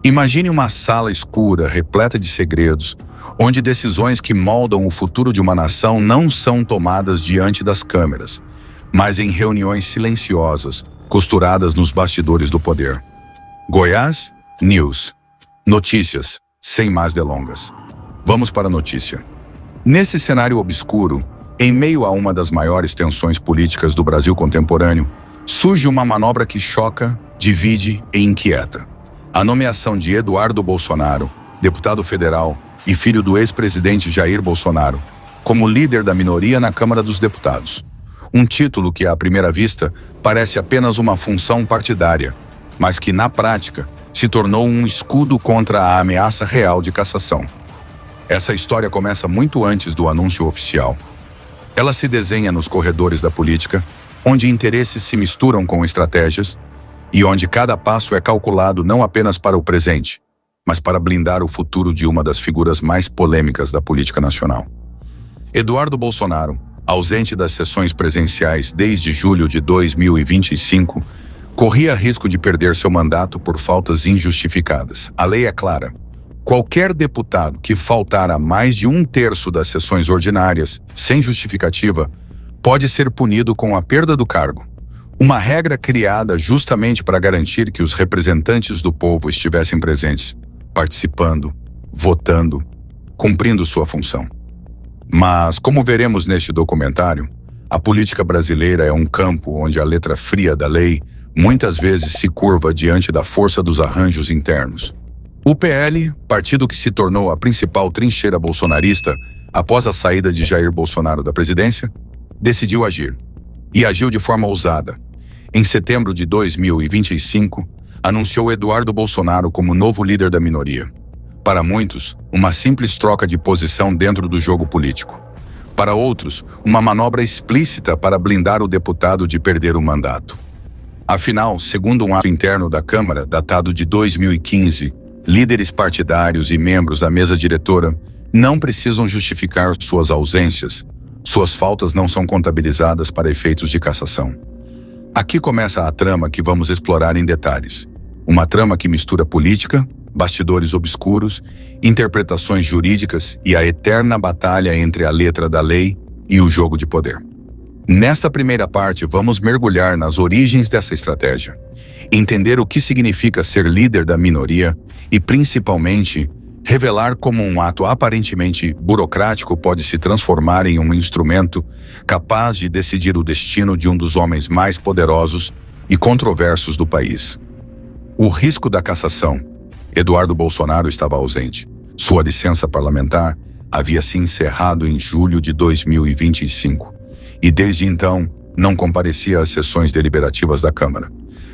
Imagine uma sala escura, repleta de segredos, onde decisões que moldam o futuro de uma nação não são tomadas diante das câmeras, mas em reuniões silenciosas, costuradas nos bastidores do poder. Goiás News. Notícias, sem mais delongas. Vamos para a notícia. Nesse cenário obscuro, em meio a uma das maiores tensões políticas do Brasil contemporâneo, surge uma manobra que choca, divide e inquieta. A nomeação de Eduardo Bolsonaro, deputado federal e filho do ex-presidente Jair Bolsonaro, como líder da minoria na Câmara dos Deputados. Um título que, à primeira vista, parece apenas uma função partidária, mas que, na prática, se tornou um escudo contra a ameaça real de cassação. Essa história começa muito antes do anúncio oficial. Ela se desenha nos corredores da política, onde interesses se misturam com estratégias, e onde cada passo é calculado não apenas para o presente, mas para blindar o futuro de uma das figuras mais polêmicas da política nacional. Eduardo Bolsonaro, ausente das sessões presenciais desde julho de 2025, corria risco de perder seu mandato por faltas injustificadas. A lei é clara. Qualquer deputado que faltar a mais de 1/3 das sessões ordinárias, sem justificativa, pode ser punido com a perda do cargo. Uma regra criada justamente para garantir que os representantes do povo estivessem presentes, participando, votando, cumprindo sua função. Mas, como veremos neste documentário, a política brasileira é um campo onde a letra fria da lei muitas vezes se curva diante da força dos arranjos internos. O PL, partido que se tornou a principal trincheira bolsonarista após a saída de Jair Bolsonaro da presidência, decidiu agir. E agiu de forma ousada. Em setembro de 2025, anunciou Eduardo Bolsonaro como novo líder da minoria. Para muitos, uma simples troca de posição dentro do jogo político. Para outros, uma manobra explícita para blindar o deputado de perder o mandato. Afinal, segundo um ato interno da Câmara, datado de 2015, líderes partidários e membros da mesa diretora não precisam justificar suas ausências. Suas faltas não são contabilizadas para efeitos de cassação. Aqui começa a trama que vamos explorar em detalhes. Uma trama que mistura política, bastidores obscuros, interpretações jurídicas e a eterna batalha entre a letra da lei e o jogo de poder. Nesta primeira parte, vamos mergulhar nas origens dessa estratégia, entender o que significa ser líder da minoria e, principalmente, revelar como um ato aparentemente burocrático pode se transformar em um instrumento capaz de decidir o destino de um dos homens mais poderosos e controversos do país. O risco da cassação. Eduardo Bolsonaro estava ausente. Sua licença parlamentar havia se encerrado em julho de 2025 e, desde então, não comparecia às sessões deliberativas da Câmara.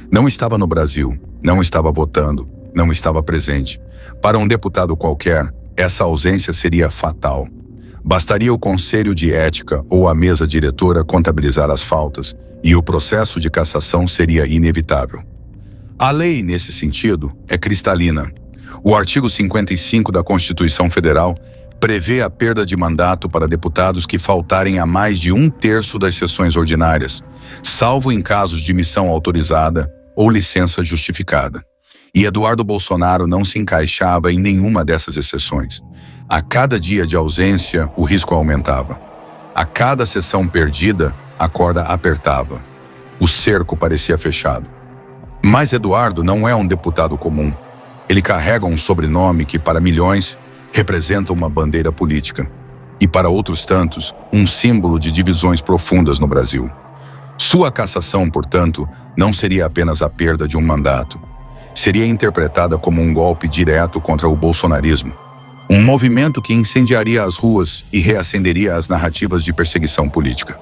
Não estava no Brasil, não estava votando, não estava presente. Para um deputado qualquer, essa ausência seria fatal. Bastaria o Conselho de Ética ou a mesa diretora contabilizar as faltas e o processo de cassação seria inevitável. A lei, nesse sentido, é cristalina. O artigo 55 da Constituição Federal prevê a perda de mandato para deputados que faltarem a mais de 1/3 das sessões ordinárias, salvo em casos de missão autorizada ou licença justificada. E Eduardo Bolsonaro não se encaixava em nenhuma dessas exceções. A cada dia de ausência, o risco aumentava. A cada sessão perdida, a corda apertava. O cerco parecia fechado. Mas Eduardo não é um deputado comum. Ele carrega um sobrenome que, para milhões, representa uma bandeira política. E, para outros tantos, um símbolo de divisões profundas no Brasil. Sua cassação, portanto, não seria apenas a perda de um mandato. Seria interpretada como um golpe direto contra o bolsonarismo. Um movimento que incendiaria as ruas e reacenderia as narrativas de perseguição política.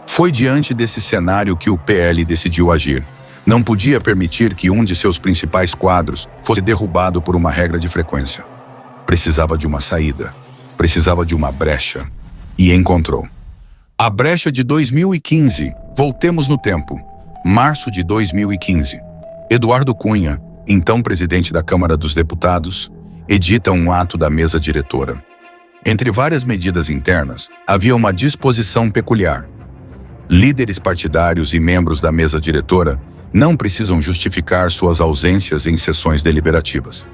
Foi diante desse cenário que o PL decidiu agir. Não podia permitir que um de seus principais quadros fosse derrubado por uma regra de frequência. Precisava de uma saída. Precisava de uma brecha. E encontrou. A brecha de 2015. Voltemos no tempo. Março de 2015. Eduardo Cunha, então presidente da Câmara dos Deputados, edita um ato da mesa diretora. Entre várias medidas internas, havia uma disposição peculiar. Líderes partidários e membros da mesa diretora não precisam justificar suas ausências em sessões deliberativas.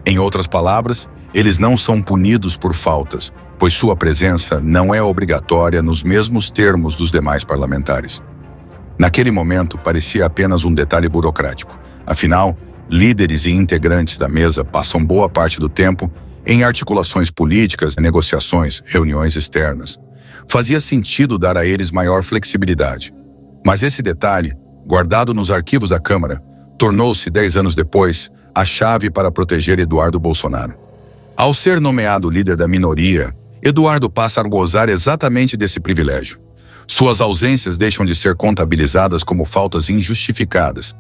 Em outras palavras, eles não são punidos por faltas, pois sua presença não é obrigatória nos mesmos termos dos demais parlamentares. Naquele momento, parecia apenas um detalhe burocrático. Afinal, líderes e integrantes da mesa passam boa parte do tempo em articulações políticas, negociações, reuniões externas. Fazia sentido dar a eles maior flexibilidade. Mas esse detalhe, guardado nos arquivos da Câmara, tornou-se, 10 anos depois, a chave para proteger Eduardo Bolsonaro. Ao ser nomeado líder da minoria, Eduardo passa a gozar exatamente desse privilégio. Suas ausências deixam de ser contabilizadas como faltas injustificadas.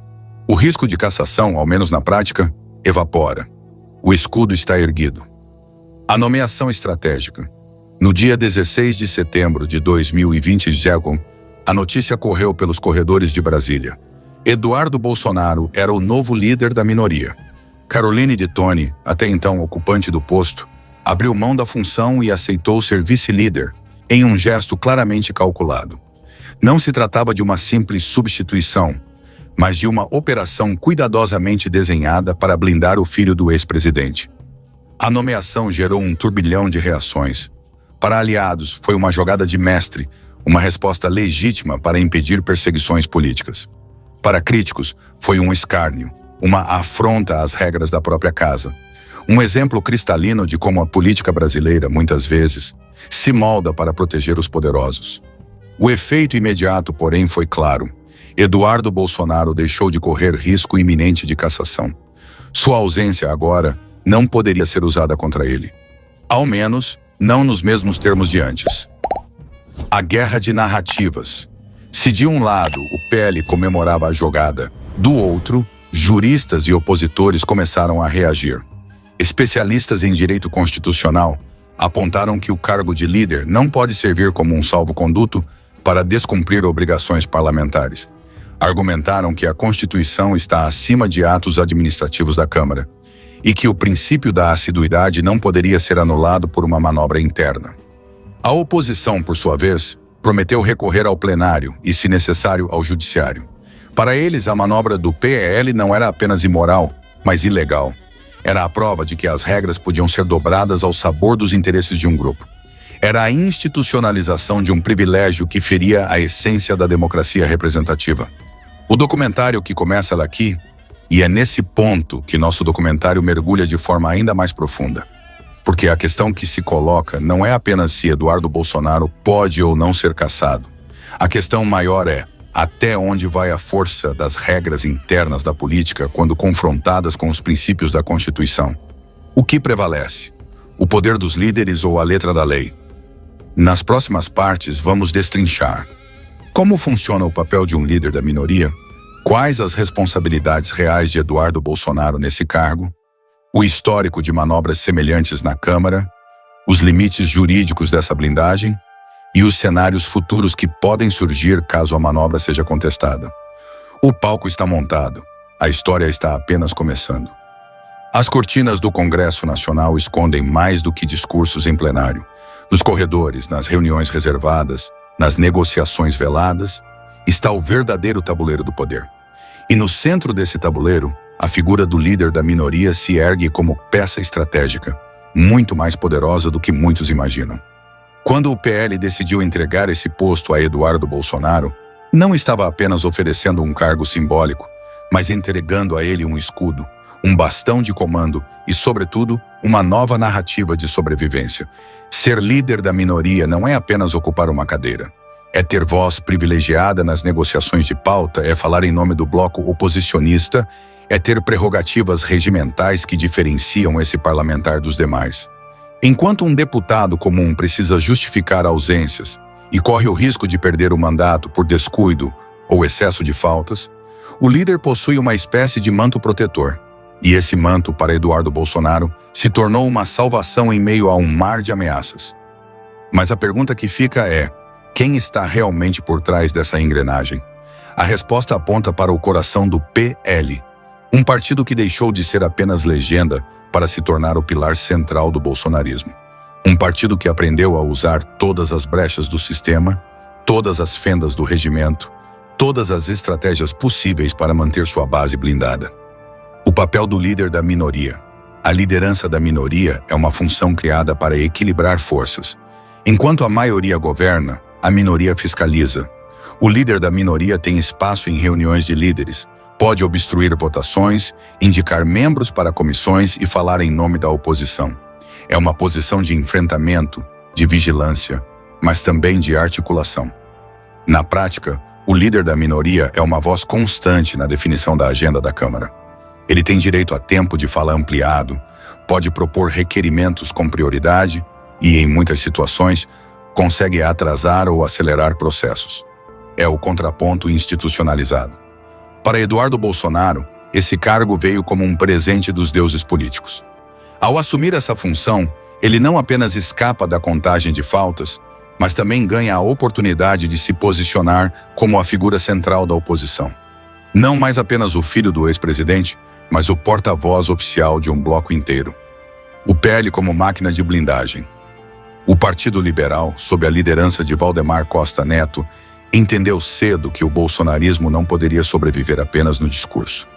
O risco de cassação, ao menos na prática, evapora. O escudo está erguido. A nomeação estratégica. No dia 16 de setembro de 2020, a notícia correu pelos corredores de Brasília. Eduardo Bolsonaro era o novo líder da minoria. Caroline de Toni, até então ocupante do posto, abriu mão da função e aceitou ser vice-líder, em um gesto claramente calculado. Não se tratava de uma simples substituição, mas de uma operação cuidadosamente desenhada para blindar o filho do ex-presidente. A nomeação gerou um turbilhão de reações. Para aliados, foi uma jogada de mestre, uma resposta legítima para impedir perseguições políticas. Para críticos, foi um escárnio, uma afronta às regras da própria casa. Um exemplo cristalino de como a política brasileira, muitas vezes, se molda para proteger os poderosos. O efeito imediato, porém, foi claro. Eduardo Bolsonaro deixou de correr risco iminente de cassação. Sua ausência agora não poderia ser usada contra ele. Ao menos, não nos mesmos termos de antes. A guerra de narrativas. Se de um lado o PL comemorava a jogada, do outro, juristas e opositores começaram a reagir. Especialistas em direito constitucional apontaram que o cargo de líder não pode servir como um salvo-conduto para descumprir obrigações parlamentares. Argumentaram que a Constituição está acima de atos administrativos da Câmara e que o princípio da assiduidade não poderia ser anulado por uma manobra interna. A oposição, por sua vez, prometeu recorrer ao plenário e, se necessário, ao judiciário. Para eles, a manobra do PL não era apenas imoral, mas ilegal. Era a prova de que as regras podiam ser dobradas ao sabor dos interesses de um grupo. Era a institucionalização de um privilégio que feria a essência da democracia representativa. O documentário que começa aqui, e é nesse ponto que nosso documentário mergulha de forma ainda mais profunda. Porque a questão que se coloca não é apenas se Eduardo Bolsonaro pode ou não ser cassado. A questão maior é até onde vai a força das regras internas da política quando confrontadas com os princípios da Constituição. O que prevalece? O poder dos líderes ou a letra da lei? Nas próximas partes, vamos destrinchar como funciona o papel de um líder da minoria, quais as responsabilidades reais de Eduardo Bolsonaro nesse cargo, o histórico de manobras semelhantes na Câmara, os limites jurídicos dessa blindagem e os cenários futuros que podem surgir caso a manobra seja contestada. O palco está montado, a história está apenas começando. As cortinas do Congresso Nacional escondem mais do que discursos em plenário. Nos corredores, nas reuniões reservadas, nas negociações veladas, está o verdadeiro tabuleiro do poder. E no centro desse tabuleiro, a figura do líder da minoria se ergue como peça estratégica, muito mais poderosa do que muitos imaginam. Quando o PL decidiu entregar esse posto a Eduardo Bolsonaro, não estava apenas oferecendo um cargo simbólico, mas entregando a ele um escudo, um bastão de comando e, sobretudo, uma nova narrativa de sobrevivência. Ser líder da minoria não é apenas ocupar uma cadeira. É ter voz privilegiada nas negociações de pauta, é falar em nome do bloco oposicionista, é ter prerrogativas regimentais que diferenciam esse parlamentar dos demais. Enquanto um deputado comum precisa justificar ausências e corre o risco de perder o mandato por descuido ou excesso de faltas, o líder possui uma espécie de manto protetor. E esse manto, para Eduardo Bolsonaro, se tornou uma salvação em meio a um mar de ameaças. Mas a pergunta que fica é: quem está realmente por trás dessa engrenagem? A resposta aponta para o coração do PL, um partido que deixou de ser apenas legenda para se tornar o pilar central do bolsonarismo. Um partido que aprendeu a usar todas as brechas do sistema, todas as fendas do regimento, todas as estratégias possíveis para manter sua base blindada. O papel do líder da minoria. A liderança da minoria é uma função criada para equilibrar forças. Enquanto a maioria governa, a minoria fiscaliza. O líder da minoria tem espaço em reuniões de líderes, pode obstruir votações, indicar membros para comissões e falar em nome da oposição. É uma posição de enfrentamento, de vigilância, mas também de articulação. Na prática, o líder da minoria é uma voz constante na definição da agenda da Câmara. Ele tem direito a tempo de fala ampliado, pode propor requerimentos com prioridade e, em muitas situações, consegue atrasar ou acelerar processos. É o contraponto institucionalizado. Para Eduardo Bolsonaro, esse cargo veio como um presente dos deuses políticos. Ao assumir essa função, ele não apenas escapa da contagem de faltas, mas também ganha a oportunidade de se posicionar como a figura central da oposição. Não mais apenas o filho do ex-presidente, mas o porta-voz oficial de um bloco inteiro. O PL como máquina de blindagem. O Partido Liberal, sob a liderança de Valdemar Costa Neto, entendeu cedo que o bolsonarismo não poderia sobreviver apenas no discurso.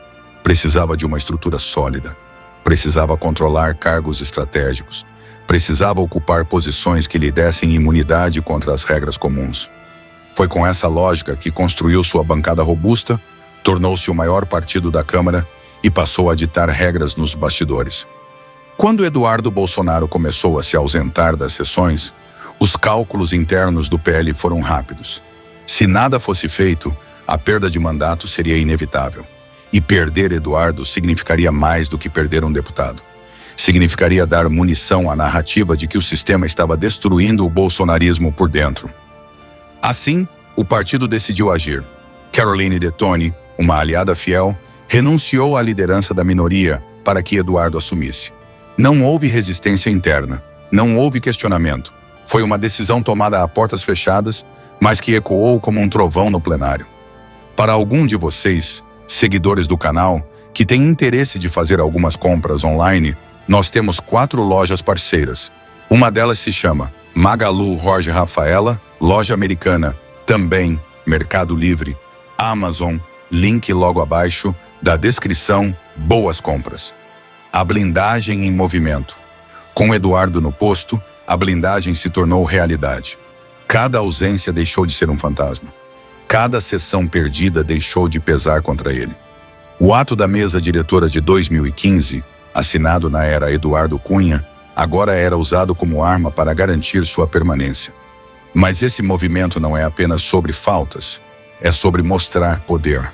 Precisava de uma estrutura sólida, precisava controlar cargos estratégicos, precisava ocupar posições que lhe dessem imunidade contra as regras comuns. Foi com essa lógica que construiu sua bancada robusta, tornou-se o maior partido da Câmara e passou a ditar regras nos bastidores. Quando Eduardo Bolsonaro começou a se ausentar das sessões, os cálculos internos do PL foram rápidos. Se nada fosse feito, a perda de mandato seria inevitável. E perder Eduardo significaria mais do que perder um deputado. Significaria dar munição à narrativa de que o sistema estava destruindo o bolsonarismo por dentro. Assim, o partido decidiu agir. Caroline Detoni, uma aliada fiel, renunciou à liderança da minoria para que Eduardo assumisse. Não houve resistência interna, não houve questionamento. Foi uma decisão tomada a portas fechadas, mas que ecoou como um trovão no plenário. Para algum de vocês, seguidores do canal, que têm interesse de fazer algumas compras online, nós temos 4 lojas parceiras. Uma delas se chama Magalu Jorge Rafaela, loja americana, também Mercado Livre, Amazon, link logo abaixo, da descrição, boas compras. A blindagem em movimento. Com Eduardo no posto, a blindagem se tornou realidade. Cada ausência deixou de ser um fantasma. Cada sessão perdida deixou de pesar contra ele. O ato da mesa diretora de 2015, assinado na era Eduardo Cunha, agora era usado como arma para garantir sua permanência. Mas esse movimento não é apenas sobre faltas, é sobre mostrar poder.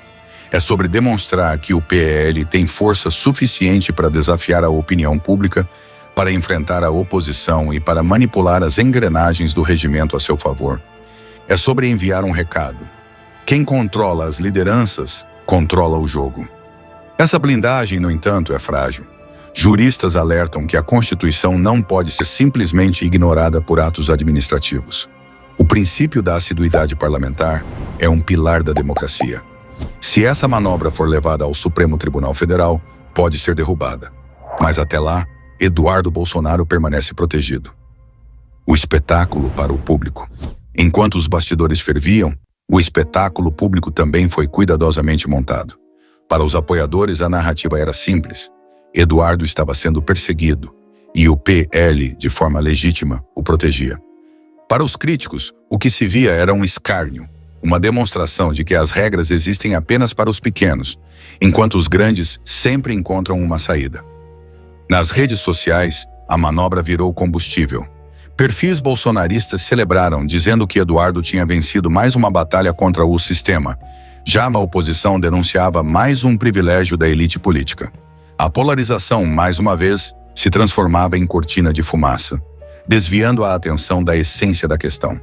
É sobre demonstrar que o PL tem força suficiente para desafiar a opinião pública, para enfrentar a oposição e para manipular as engrenagens do regimento a seu favor. É sobre enviar um recado. Quem controla as lideranças, controla o jogo. Essa blindagem, no entanto, é frágil. Juristas alertam que a Constituição não pode ser simplesmente ignorada por atos administrativos. O princípio da assiduidade parlamentar é um pilar da democracia. Se essa manobra for levada ao Supremo Tribunal Federal, pode ser derrubada. Mas até lá, Eduardo Bolsonaro permanece protegido. O espetáculo para o público. Enquanto os bastidores ferviam, o espetáculo público também foi cuidadosamente montado. Para os apoiadores, a narrativa era simples. Eduardo estava sendo perseguido e o PL, de forma legítima, o protegia. Para os críticos, o que se via era um escárnio, uma demonstração de que as regras existem apenas para os pequenos, enquanto os grandes sempre encontram uma saída. Nas redes sociais, a manobra virou combustível. Perfis bolsonaristas celebraram, dizendo que Eduardo tinha vencido mais uma batalha contra o sistema. Já a oposição denunciava mais um privilégio da elite política. A polarização, mais uma vez, se transformava em cortina de fumaça, desviando a atenção da essência da questão.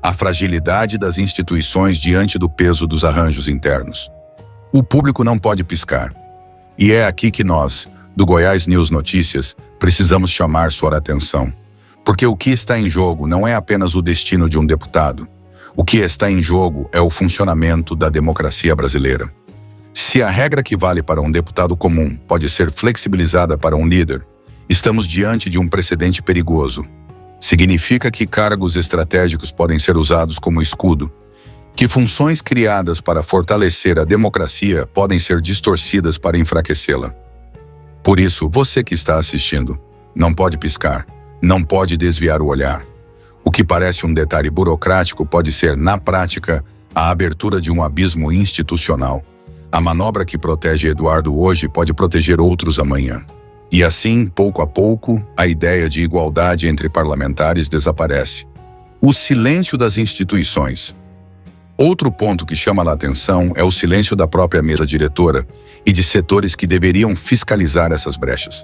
A fragilidade das instituições diante do peso dos arranjos internos. O público não pode piscar. E é aqui que nós, do Goiás News Notícias, precisamos chamar sua atenção. Porque o que está em jogo não é apenas o destino de um deputado. O que está em jogo é o funcionamento da democracia brasileira. Se a regra que vale para um deputado comum pode ser flexibilizada para um líder, estamos diante de um precedente perigoso. Significa que cargos estratégicos podem ser usados como escudo. que funções criadas para fortalecer a democracia podem ser distorcidas para enfraquecê-la. Por isso, você que está assistindo, não pode piscar, não pode desviar o olhar. O que parece um detalhe burocrático pode ser, na prática, a abertura de um abismo institucional. A manobra que protege Eduardo hoje pode proteger outros amanhã. E assim, pouco a pouco, a ideia de igualdade entre parlamentares desaparece. O silêncio das instituições. Outro ponto que chama a atenção é o silêncio da própria mesa diretora e de setores que deveriam fiscalizar essas brechas.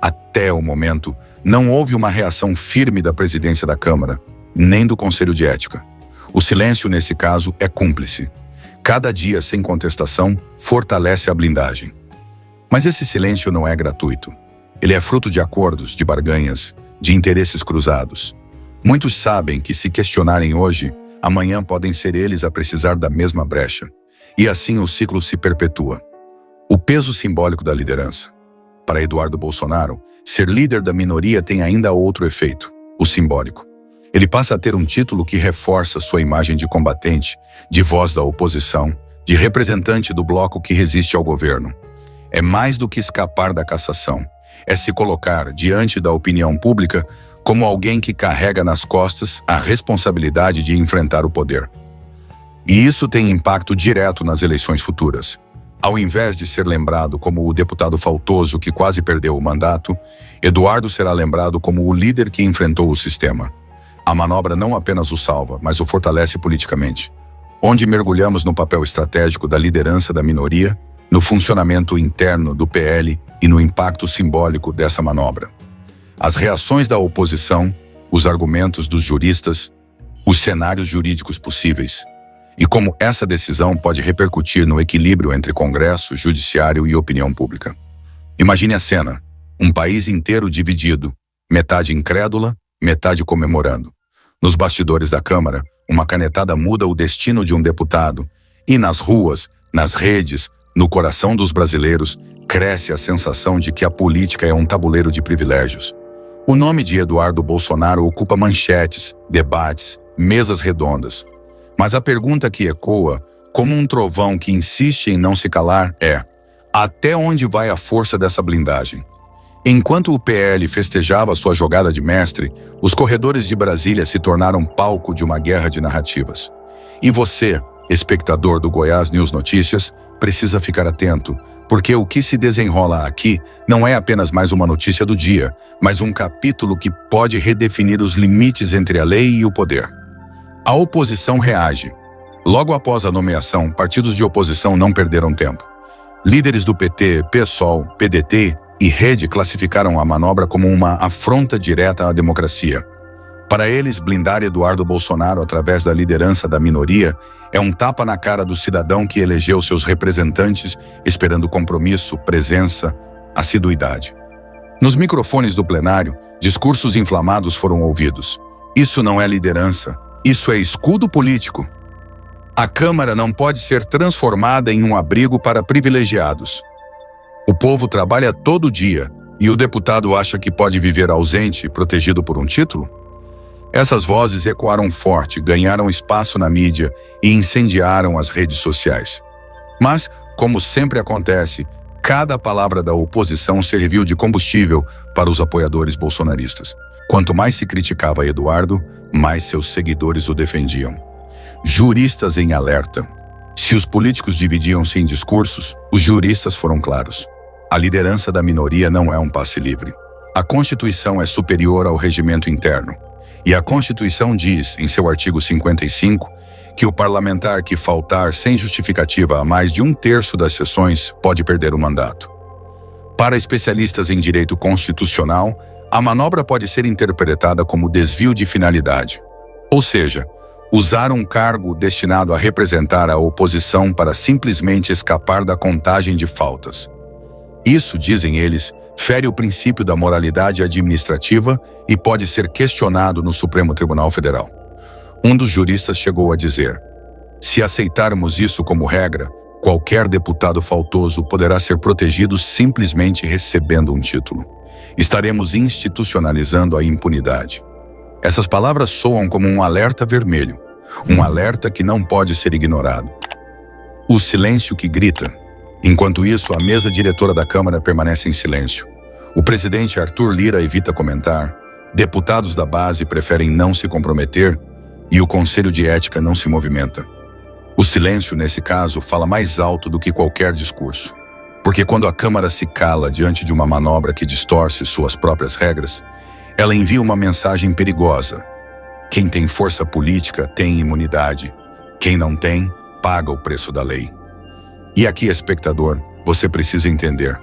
Até o momento, não houve uma reação firme da presidência da Câmara, nem do Conselho de Ética. O silêncio, nesse caso, é cúmplice. Cada dia sem contestação fortalece a blindagem. Mas esse silêncio não é gratuito. Ele é fruto de acordos, de barganhas, de interesses cruzados. Muitos sabem que, se questionarem hoje, amanhã podem ser eles a precisar da mesma brecha. E assim o ciclo se perpetua. O peso simbólico da liderança. Para Eduardo Bolsonaro, ser líder da minoria tem ainda outro efeito, o simbólico. Ele passa a ter um título que reforça sua imagem de combatente, de voz da oposição, de representante do bloco que resiste ao governo. É mais do que escapar da cassação. É se colocar diante da opinião pública como alguém que carrega nas costas a responsabilidade de enfrentar o poder. E isso tem impacto direto nas eleições futuras. Ao invés de ser lembrado como o deputado faltoso que quase perdeu o mandato, Eduardo será lembrado como o líder que enfrentou o sistema. A manobra não apenas o salva, mas o fortalece politicamente. Onde mergulhamos no papel estratégico da liderança da minoria, no funcionamento interno do PL e no impacto simbólico dessa manobra. As reações da oposição, os argumentos dos juristas, os cenários jurídicos possíveis. E como essa decisão pode repercutir no equilíbrio entre Congresso, Judiciário e opinião pública. Imagine a cena, um país inteiro dividido, metade incrédula, metade comemorando. Nos bastidores da Câmara, uma canetada muda o destino de um deputado, e nas ruas, nas redes, no coração dos brasileiros, cresce a sensação de que a política é um tabuleiro de privilégios. O nome de Eduardo Bolsonaro ocupa manchetes, debates, mesas redondas. Mas a pergunta que ecoa, como um trovão que insiste em não se calar, é: até onde vai a força dessa blindagem? Enquanto o PL festejava sua jogada de mestre, os corredores de Brasília se tornaram palco de uma guerra de narrativas. E você, espectador do Goiás News Notícias, precisa ficar atento, porque o que se desenrola aqui não é apenas mais uma notícia do dia, mas um capítulo que pode redefinir os limites entre a lei e o poder. A oposição reage. Logo após a nomeação, partidos de oposição não perderam tempo. Líderes do PT, PSOL, PDT e Rede classificaram a manobra como uma afronta direta à democracia. Para eles, blindar Eduardo Bolsonaro através da liderança da minoria é um tapa na cara do cidadão que elegeu seus representantes esperando compromisso, presença, assiduidade. Nos microfones do plenário, discursos inflamados foram ouvidos. Isso não é liderança, isso é escudo político. A Câmara não pode ser transformada em um abrigo para privilegiados. O povo trabalha todo dia e o deputado acha que pode viver ausente, protegido por um título? Essas vozes ecoaram forte, ganharam espaço na mídia e incendiaram as redes sociais. Mas, como sempre acontece, cada palavra da oposição serviu de combustível para os apoiadores bolsonaristas. Quanto mais se criticava Eduardo, mais seus seguidores o defendiam. Juristas em alerta. Se os políticos dividiam-se em discursos, os juristas foram claros. A liderança da minoria não é um passe livre. A Constituição é superior ao regimento interno. E a Constituição diz, em seu artigo 55, que o parlamentar que faltar sem justificativa a mais de 1/3 das sessões pode perder o mandato. Para especialistas em direito constitucional, a manobra pode ser interpretada como desvio de finalidade. Ou seja, usar um cargo destinado a representar a oposição para simplesmente escapar da contagem de faltas. Isso, dizem eles, fere o princípio da moralidade administrativa e pode ser questionado no Supremo Tribunal Federal. Um dos juristas chegou a dizer: se aceitarmos isso como regra, qualquer deputado faltoso poderá ser protegido simplesmente recebendo um título. Estaremos institucionalizando a impunidade. Essas palavras soam como um alerta vermelho, Um alerta que não pode ser ignorado. O silêncio que grita. Enquanto isso, a mesa diretora da Câmara permanece em silêncio. O presidente Arthur Lira evita comentar, deputados da base preferem não se comprometer e o Conselho de Ética não se movimenta. O silêncio, nesse caso, fala mais alto do que qualquer discurso. Porque quando a Câmara se cala diante de uma manobra que distorce suas próprias regras, ela envia uma mensagem perigosa. Quem tem força política tem imunidade. Quem não tem, paga o preço da lei. E aqui, espectador, você precisa entender.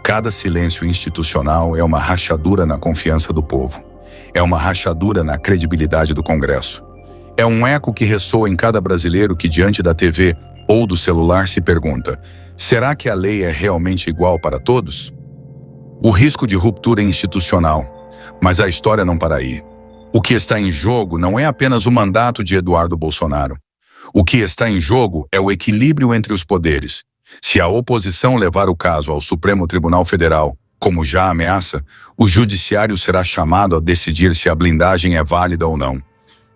Cada silêncio institucional é uma rachadura na confiança do povo. É uma rachadura na credibilidade do Congresso. É um eco que ressoa em cada brasileiro que, diante da TV ou do celular, se pergunta: será que a lei é realmente igual para todos? O risco de ruptura é institucional, mas a história não para aí. O que está em jogo não é apenas o mandato de Eduardo Bolsonaro. O que está em jogo é o equilíbrio entre os poderes. Se a oposição levar o caso ao Supremo Tribunal Federal, como já ameaça, o judiciário será chamado a decidir se a blindagem é válida ou não.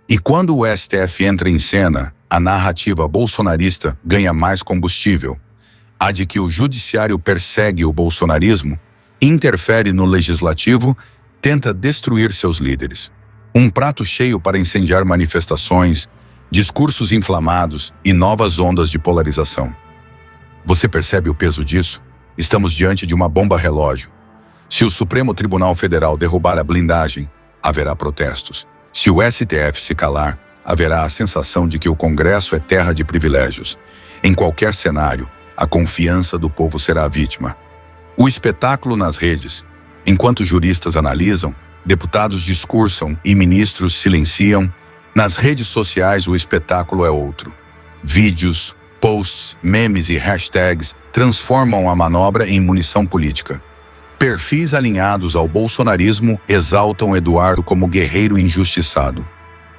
E quando o STF entra em cena, a narrativa bolsonarista ganha mais combustível. A de que o judiciário persegue o bolsonarismo, interfere no legislativo, tenta destruir seus líderes. Um prato cheio para incendiar manifestações, discursos inflamados e novas ondas de polarização. Você percebe o peso disso? Estamos diante de uma bomba relógio. Se o Supremo Tribunal Federal derrubar a blindagem, haverá protestos. Se o STF se calar, haverá a sensação de que o Congresso é terra de privilégios. Em qualquer cenário, a confiança do povo será a vítima. O espetáculo nas redes. Enquanto juristas analisam, deputados discursam e ministros silenciam, nas redes sociais o espetáculo é outro. Vídeos, posts, memes e hashtags transformam a manobra em munição política. Perfis alinhados ao bolsonarismo exaltam Eduardo como guerreiro injustiçado.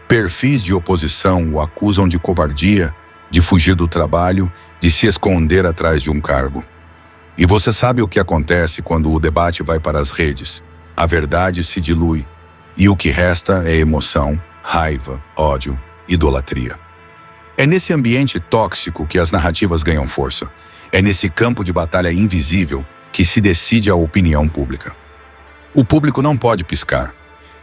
Perfis de oposição o acusam de covardia, de fugir do trabalho, de se esconder atrás de um cargo. E você sabe o que acontece quando o debate vai para as redes. A verdade se dilui, e o que resta é emoção, raiva, ódio, idolatria. É nesse ambiente tóxico que as narrativas ganham força. É nesse campo de batalha invisível que se decide a opinião pública. O público não pode piscar.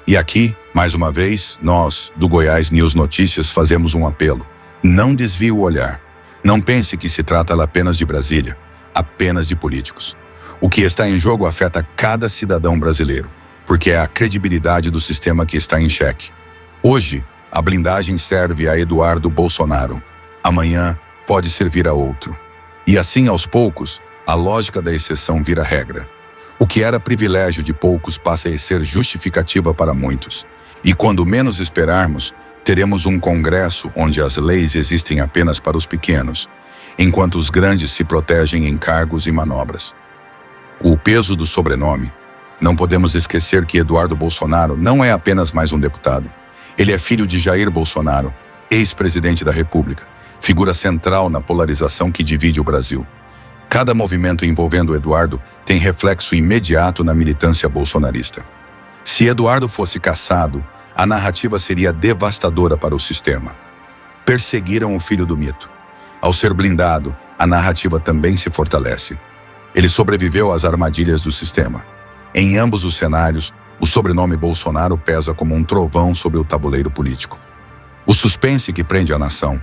E aqui, mais uma vez, nós, do Goiás News Notícias, fazemos um apelo. Não desvie o olhar. Não pense que se trata apenas de Brasília, apenas de políticos. O que está em jogo afeta cada cidadão brasileiro, porque é a credibilidade do sistema que está em xeque. Hoje, a blindagem serve a Eduardo Bolsonaro. Amanhã, pode servir a outro. E assim, aos poucos, a lógica da exceção vira regra. O que era privilégio de poucos passa a ser justificativa para muitos. E quando menos esperarmos, teremos um Congresso onde as leis existem apenas para os pequenos, enquanto os grandes se protegem em cargos e manobras. O peso do sobrenome. Não podemos esquecer que Eduardo Bolsonaro não é apenas mais um deputado. Ele é filho de Jair Bolsonaro, ex-presidente da República, figura central na polarização que divide o Brasil. Cada movimento envolvendo Eduardo tem reflexo imediato na militância bolsonarista. Se Eduardo fosse cassado, a narrativa seria devastadora para o sistema. Perseguiram o filho do mito. Ao ser blindado, a narrativa também se fortalece. Ele sobreviveu às armadilhas do sistema. Em ambos os cenários, o sobrenome Bolsonaro pesa como um trovão sobre o tabuleiro político. O suspense que prende a nação.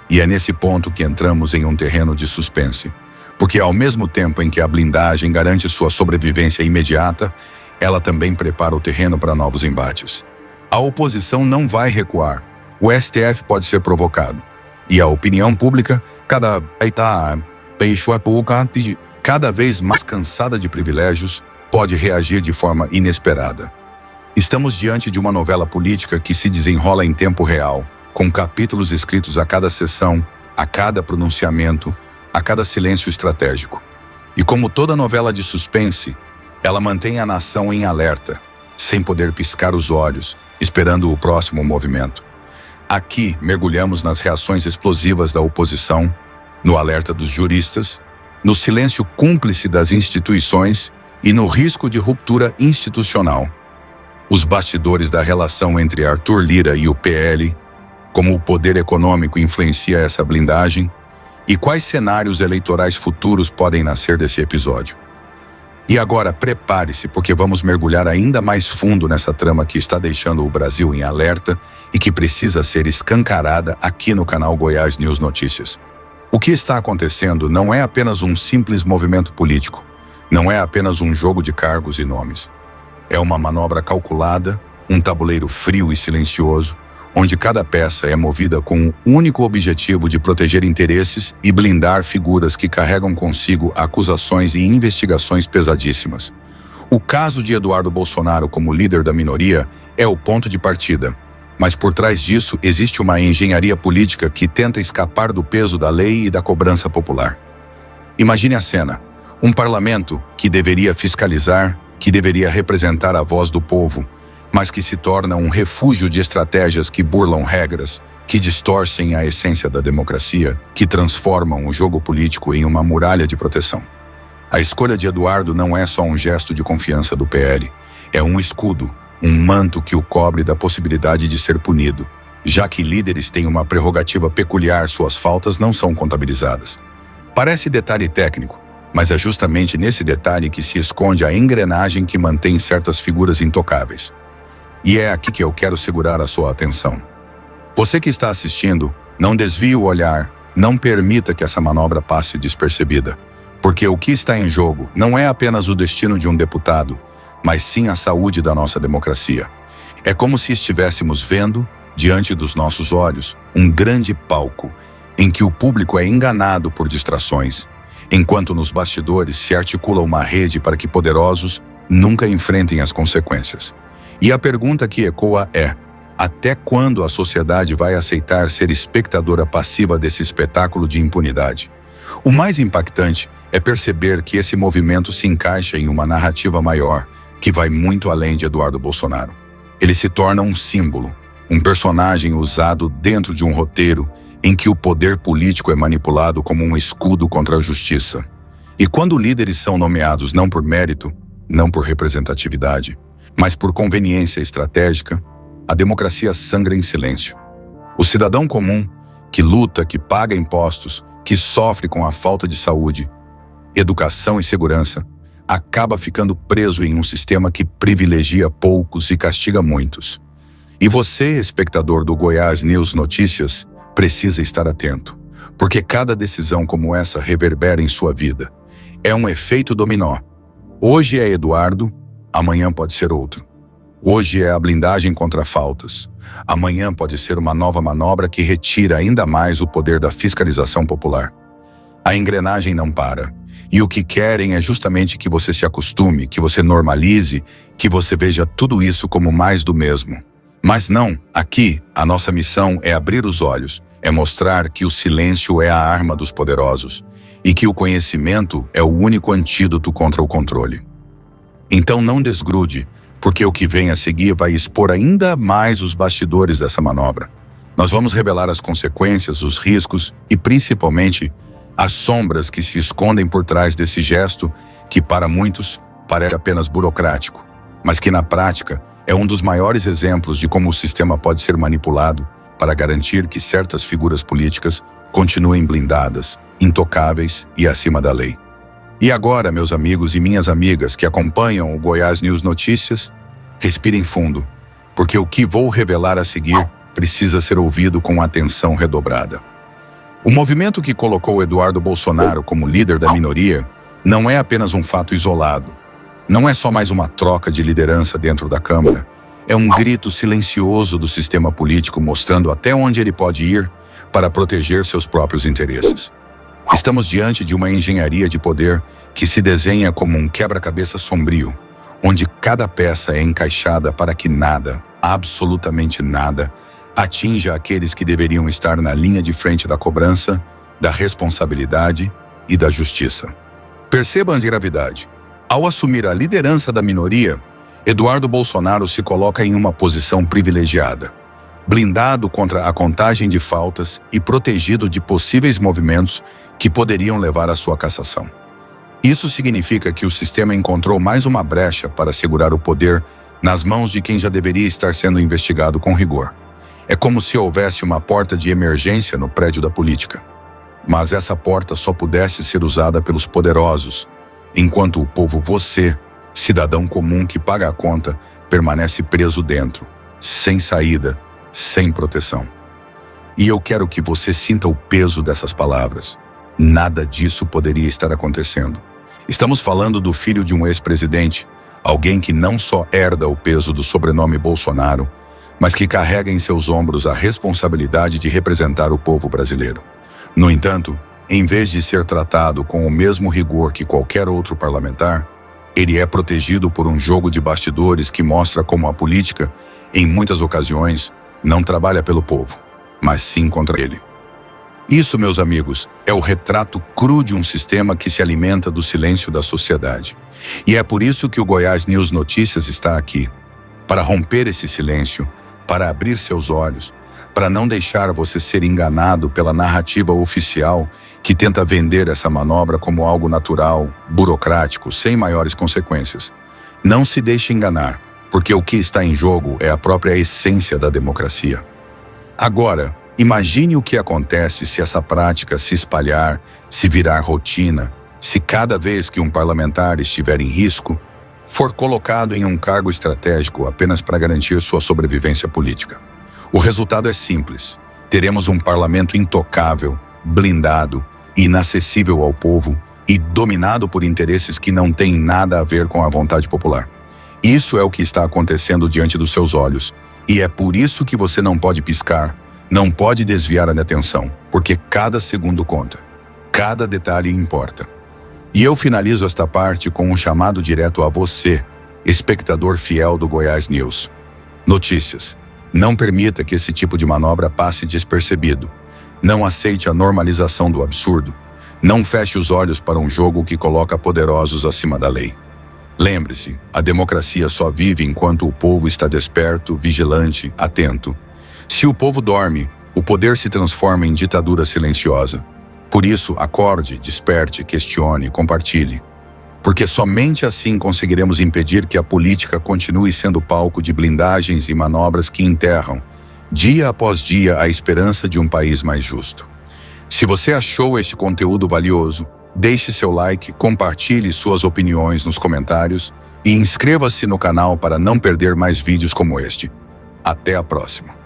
E é nesse ponto que entramos em um terreno de suspense. Porque ao mesmo tempo em que a blindagem garante sua sobrevivência imediata, ela também prepara o terreno para novos embates. A oposição não vai recuar. O STF pode ser provocado. E a opinião pública, cada vez mais cansada de privilégios, pode reagir de forma inesperada. Estamos diante de uma novela política que se desenrola em tempo real, com capítulos escritos a cada sessão, a cada pronunciamento, a cada silêncio estratégico. E como toda novela de suspense, ela mantém a nação em alerta, sem poder piscar os olhos, esperando o próximo movimento. Aqui mergulhamos nas reações explosivas da oposição, no alerta dos juristas, no silêncio cúmplice das instituições e no risco de ruptura institucional. Os bastidores da relação entre Arthur Lira e o PL, como o poder econômico influencia essa blindagem e quais cenários eleitorais futuros podem nascer desse episódio. E agora, prepare-se, porque vamos mergulhar ainda mais fundo nessa trama que está deixando o Brasil em alerta e que precisa ser escancarada aqui no canal Goiás News Notícias. O que está acontecendo não é apenas um simples movimento político, não é apenas um jogo de cargos e nomes. É uma manobra calculada, um tabuleiro frio e silencioso, onde cada peça é movida com o único objetivo de proteger interesses e blindar figuras que carregam consigo acusações e investigações pesadíssimas. O caso de Eduardo Bolsonaro como líder da minoria é o ponto de partida, mas por trás disso existe uma engenharia política que tenta escapar do peso da lei e da cobrança popular. Imagine a cena: um parlamento que deveria fiscalizar, que deveria representar a voz do povo, mas que se torna um refúgio de estratégias que burlam regras, que distorcem a essência da democracia, que transformam o jogo político em uma muralha de proteção. A escolha de Eduardo não é só um gesto de confiança do PL, é um escudo, um manto que o cobre da possibilidade de ser punido, já que líderes têm uma prerrogativa peculiar, suas faltas não são contabilizadas. Parece detalhe técnico, mas é justamente nesse detalhe que se esconde a engrenagem que mantém certas figuras intocáveis. E é aqui que eu quero segurar a sua atenção. Você que está assistindo, não desvie o olhar, não permita que essa manobra passe despercebida, porque o que está em jogo não é apenas o destino de um deputado, mas sim a saúde da nossa democracia. É como se estivéssemos vendo, diante dos nossos olhos, um grande palco, em que o público é enganado por distrações, enquanto nos bastidores se articula uma rede para que poderosos nunca enfrentem as consequências. E a pergunta que ecoa é: até quando a sociedade vai aceitar ser espectadora passiva desse espetáculo de impunidade? O mais impactante é perceber que esse movimento se encaixa em uma narrativa maior, que vai muito além de Eduardo Bolsonaro. Ele se torna um símbolo, um personagem usado dentro de um roteiro em que o poder político é manipulado como um escudo contra a justiça. E quando líderes são nomeados não por mérito, não por representatividade, mas por conveniência estratégica, a democracia sangra em silêncio. O cidadão comum, que luta, que paga impostos, que sofre com a falta de saúde, educação e segurança, acaba ficando preso em um sistema que privilegia poucos e castiga muitos. E você, espectador do Goiás News Notícias, precisa estar atento, porque cada decisão como essa reverbera em sua vida. É um efeito dominó. Hoje é Eduardo, amanhã pode ser outro. Hoje é a blindagem contra faltas. Amanhã pode ser uma nova manobra que retira ainda mais o poder da fiscalização popular. A engrenagem não para. E o que querem é justamente que você se acostume, que você normalize, que você veja tudo isso como mais do mesmo. Mas não, aqui, a nossa missão é abrir os olhos, é mostrar que o silêncio é a arma dos poderosos e que o conhecimento é o único antídoto contra o controle. Então não desgrude, porque o que vem a seguir vai expor ainda mais os bastidores dessa manobra. Nós vamos revelar as consequências, os riscos e, principalmente, as sombras que se escondem por trás desse gesto que, para muitos, parece apenas burocrático, mas que, na prática, é um dos maiores exemplos de como o sistema pode ser manipulado para garantir que certas figuras políticas continuem blindadas, intocáveis e acima da lei. E agora, meus amigos e minhas amigas que acompanham o Goiás News Notícias, respirem fundo, porque o que vou revelar a seguir precisa ser ouvido com atenção redobrada. O movimento que colocou Eduardo Bolsonaro como líder da minoria não é apenas um fato isolado. Não é só mais uma troca de liderança dentro da Câmara. É um grito silencioso do sistema político mostrando até onde ele pode ir para proteger seus próprios interesses. Estamos diante de uma engenharia de poder que se desenha como um quebra-cabeça sombrio, onde cada peça é encaixada para que nada, absolutamente nada, atinja aqueles que deveriam estar na linha de frente da cobrança, da responsabilidade e da justiça. Percebam a gravidade. Ao assumir a liderança da minoria, Eduardo Bolsonaro se coloca em uma posição privilegiada, blindado contra a contagem de faltas e protegido de possíveis movimentos que poderiam levar à sua cassação. Isso significa que o sistema encontrou mais uma brecha para segurar o poder nas mãos de quem já deveria estar sendo investigado com rigor. É como se houvesse uma porta de emergência no prédio da política. Mas essa porta só pudesse ser usada pelos poderosos, enquanto o povo, você, cidadão comum que paga a conta, permanece preso dentro, sem saída, sem proteção. E eu quero que você sinta o peso dessas palavras. Nada disso poderia estar acontecendo. Estamos falando do filho de um ex-presidente, alguém que não só herda o peso do sobrenome Bolsonaro, mas que carrega em seus ombros a responsabilidade de representar o povo brasileiro. No entanto, em vez de ser tratado com o mesmo rigor que qualquer outro parlamentar, ele é protegido por um jogo de bastidores que mostra como a política, em muitas ocasiões, não trabalha pelo povo, mas sim contra ele. Isso, meus amigos, é o retrato cru de um sistema que se alimenta do silêncio da sociedade. E é por isso que o Goiás News Notícias está aqui, para romper esse silêncio, para abrir seus olhos, para não deixar você ser enganado pela narrativa oficial que tenta vender essa manobra como algo natural, burocrático, sem maiores consequências. Não se deixe enganar, porque o que está em jogo é a própria essência da democracia. Agora, imagine o que acontece se essa prática se espalhar, se virar rotina, se cada vez que um parlamentar estiver em risco, for colocado em um cargo estratégico apenas para garantir sua sobrevivência política. O resultado é simples. Teremos um parlamento intocável, blindado, inacessível ao povo e dominado por interesses que não têm nada a ver com a vontade popular. Isso é o que está acontecendo diante dos seus olhos, e é por isso que você não pode piscar, não pode desviar a atenção, porque cada segundo conta, cada detalhe importa. E eu finalizo esta parte com um chamado direto a você, espectador fiel do Goiás News Notícias. Não permita que esse tipo de manobra passe despercebido. Não aceite a normalização do absurdo. Não feche os olhos para um jogo que coloca poderosos acima da lei. Lembre-se, a democracia só vive enquanto o povo está desperto, vigilante, atento. Se o povo dorme, o poder se transforma em ditadura silenciosa. Por isso, acorde, desperte, questione, compartilhe. Porque somente assim conseguiremos impedir que a política continue sendo palco de blindagens e manobras que enterram, dia após dia, a esperança de um país mais justo. Se você achou este conteúdo valioso, deixe seu like, compartilhe suas opiniões nos comentários e inscreva-se no canal para não perder mais vídeos como este. Até a próxima!